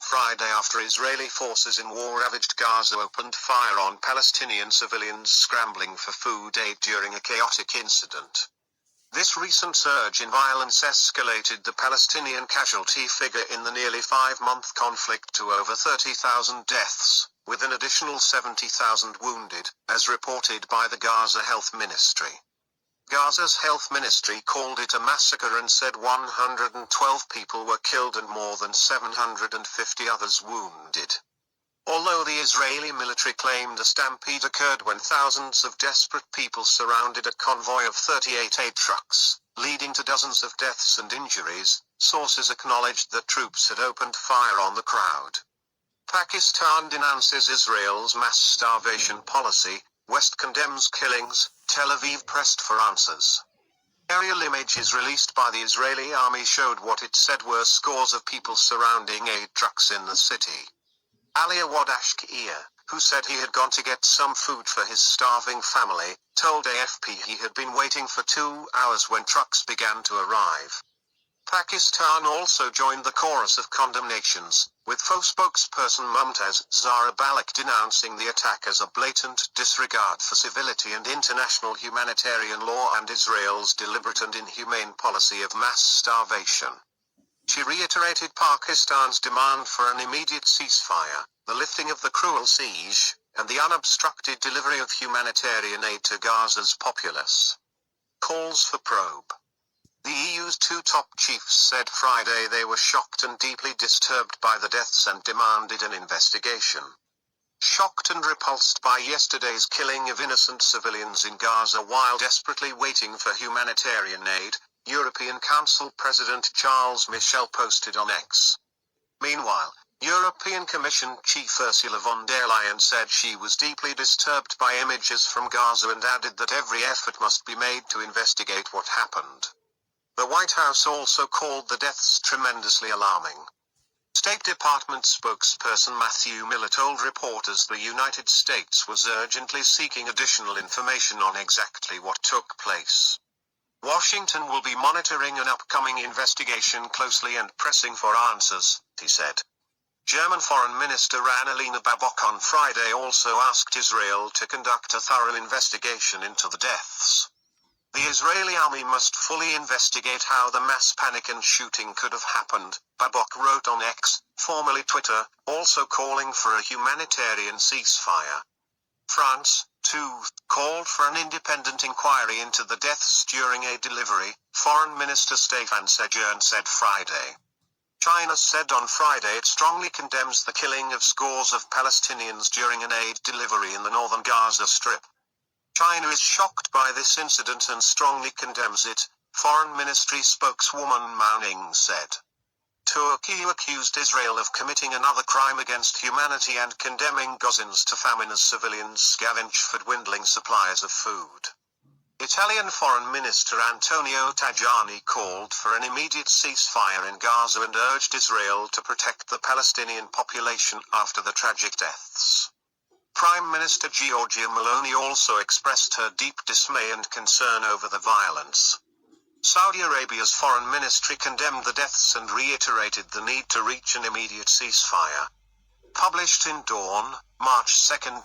Friday after Israeli forces in war-ravaged Gaza opened fire on Palestinian civilians scrambling for food aid during a chaotic incident. This recent surge in violence escalated the Palestinian casualty figure in the nearly 5-month conflict to over 30,000 deaths, with an additional 70,000 wounded, as reported by the Gaza Health Ministry. Gaza's health ministry called it a massacre and said 112 people were killed and more than 750 others wounded. Although the Israeli military claimed a stampede occurred when thousands of desperate people surrounded a convoy of 38 aid trucks, leading to dozens of deaths and injuries, sources acknowledged that troops had opened fire on the crowd. Pakistan denounces Israel's mass starvation policy, West condemns killings, Tel Aviv pressed for answers. Aerial images released by the Israeli army showed what it said were scores of people surrounding aid trucks in the city. Ali Awad Ashkiya, who said he had gone to get some food for his starving family, told AFP he had been waiting for 2 hours when trucks began to arrive. Pakistan also joined the chorus of condemnations, with FO spokesperson Mumtaz Zahra Balik denouncing the attack as a blatant disregard for civility and international humanitarian law and Israel's deliberate and inhumane policy of mass starvation. She reiterated Pakistan's demand for an immediate ceasefire, the lifting of the cruel siege, and the unobstructed delivery of humanitarian aid to Gaza's populace. Calls for probe. The EU's 2 top chiefs said Friday they were shocked and deeply disturbed by the deaths and demanded an investigation. Shocked and repulsed by yesterday's killing of innocent civilians in Gaza while desperately waiting for humanitarian aid, European Council President Charles Michel posted on X. Meanwhile, European Commission Chief Ursula von der Leyen said she was deeply disturbed by images from Gaza and added that every effort must be made to investigate what happened. The White House also called the deaths tremendously alarming. State Department spokesperson Matthew Miller told reporters the United States was urgently seeking additional information on exactly what took place. Washington will be monitoring an upcoming investigation closely and pressing for answers, he said. German Foreign Minister Annalena Baerbock on Friday also asked Israel to conduct a thorough investigation into the deaths. The Israeli army must fully investigate how the mass panic and shooting could have happened, Baerbock wrote on X, formerly Twitter, also calling for a humanitarian ceasefire. France, too, called for an independent inquiry into the deaths during a delivery, Foreign Minister Stéphane Séjourné said Friday. China said on Friday it strongly condemns the killing of scores of Palestinians during an aid delivery in the northern Gaza Strip. China is shocked by this incident and strongly condemns it, Foreign Ministry spokeswoman Mao Ning said. Turkey accused Israel of committing another crime against humanity and condemning Gazans to famine as civilians scavenge for dwindling supplies of food. Italian Foreign Minister Antonio Tajani called for an immediate ceasefire in Gaza and urged Israel to protect the Palestinian population after the tragic deaths. Prime Minister Giorgia Meloni also expressed her deep dismay and concern over the violence. Saudi Arabia's foreign ministry condemned the deaths and reiterated the need to reach an immediate ceasefire. Published in Dawn, March 2,